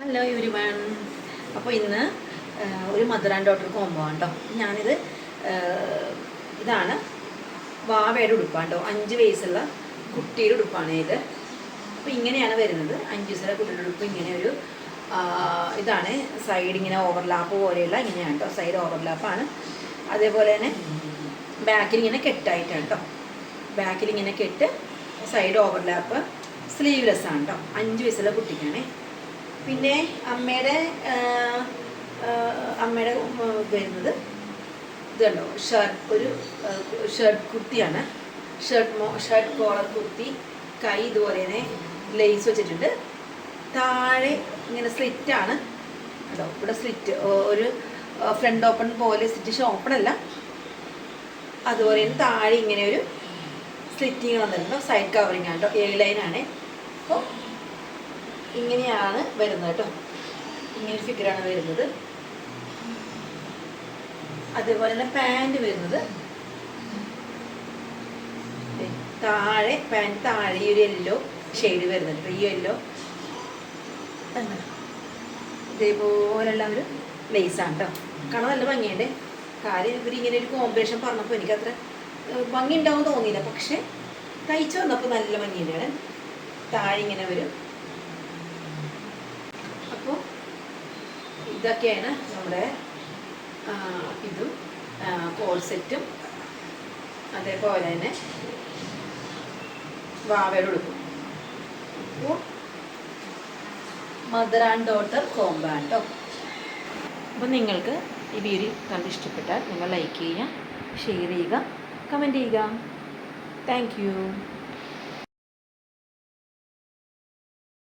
Hello everyone. അപ്പോൾ ഇന്ന് ഒരു മദർ ആൻഡ് ഡോട്ടർ കോംബോ ആണ് കേട്ടോ. ഞാനിത് ഇതാണ് വാവയുടെ ഉടുപ്പാണ് കേട്ടോ. 5 വയസ്സുള്ള കുട്ടിയുടെ ഉടുപ്പാണ് ഇത്. അപ്പോൾ ഇങ്ങനെയാണ് വരുന്നത്. 5 വയസ്സുള്ള കുട്ടിയുടെ ഉടുപ്പ് ഇങ്ങനെ ഒരു ഇതാണ്. സൈഡ് ഇങ്ങനെ ഓവർലാപ്പ് പോലെയുള്ള ഇങ്ങനെയാണ് കേട്ടോ. സൈഡ് ഓവർലാപ്പാണ്. അതേപോലെ തന്നെ ബാക്കിൽ ഇങ്ങനെ കെട്ടായിട്ടാണ് കേട്ടോ. ബാക്കിൽ ഇങ്ങനെ കെട്ട്, സൈഡ് ഓവർലാപ്പ്, സ്ലീവ്ലെസ് ആണ് കേട്ടോ. 5 വയസ്സുള്ള കുട്ടിക്കാണ്. പിന്നെ അമ്മയുടെ വരുന്നത് ഇത് കണ്ടോ, ഒരു ഷർട്ട് കുർത്തിയാണ്. Shirt collar kurti. കൈ ഇതുപോലെ തന്നെ ലേസ് വെച്ചിട്ടുണ്ട്. താഴെ ഇങ്ങനെ സ്ലിറ്റാണ് കേട്ടോ. ഇവിടെ സ്ലിറ്റ്, ഒരു ഫ്രണ്ട് ഓപ്പൺ പോലെ സ്റ്റിച്ച് ഓപ്പൺ അല്ല, അതുപോലെ തന്നെ താഴെ ഇങ്ങനെ ഒരു സ്ലിറ്റിങ് വന്നിട്ടുണ്ടോ. സൈഡ് കവറിങ് ആണ് കേട്ടോ. A ലൈനാണ്. അപ്പോൾ ഇങ്ങനെയാണ് വരുന്നത് കേട്ടോ. ഇങ്ങനെ ഫിഗറാണ് വരുന്നത്. അതേപോലെ തന്നെ പാൻറ് വരുന്നത് താഴെ, പാൻറ് താഴെ ഒരു യെല്ലോ ഷെയ്ഡ് വരുന്നുണ്ട്. ഈ യെല്ലോ ഇതേപോലെയുള്ള ഒരു ലേസാണ് കേട്ടോ. കാണാൻ നല്ല ഭംഗിയുണ്ട്. കാര്യം ഇവരിങ്ങനെ ഒരു കോമ്പിനേഷൻ പറഞ്ഞപ്പോൾ എനിക്കത്ര ഭംഗി ഉണ്ടാവും തോന്നിയില്ല, പക്ഷെ തയ്ച്ചു വന്നപ്പോൾ നല്ല ഭംഗിയുണ്ടാണ്. താഴെ ഇങ്ങനെ വരും. അപ്പോൾ ഇതൊക്കെയാണ് നമ്മുടെ ഇതും കോൾ സെറ്റും, അതേപോലെ തന്നെ വാവയുടെ ഉടുപ്പും. അപ്പോൾ മദർ ആൻഡ് ഡോട്ടർ കോംബോ ആണ് കേട്ടോ. അപ്പോൾ നിങ്ങൾക്ക് ഈ വീഡിയോ കണ്ട് ഇഷ്ടപ്പെട്ടാൽ നിങ്ങൾ ലൈക്ക് ചെയ്യുക, ഷെയർ ചെയ്യുക, കമൻറ്റ് ചെയ്യുക. Thank you.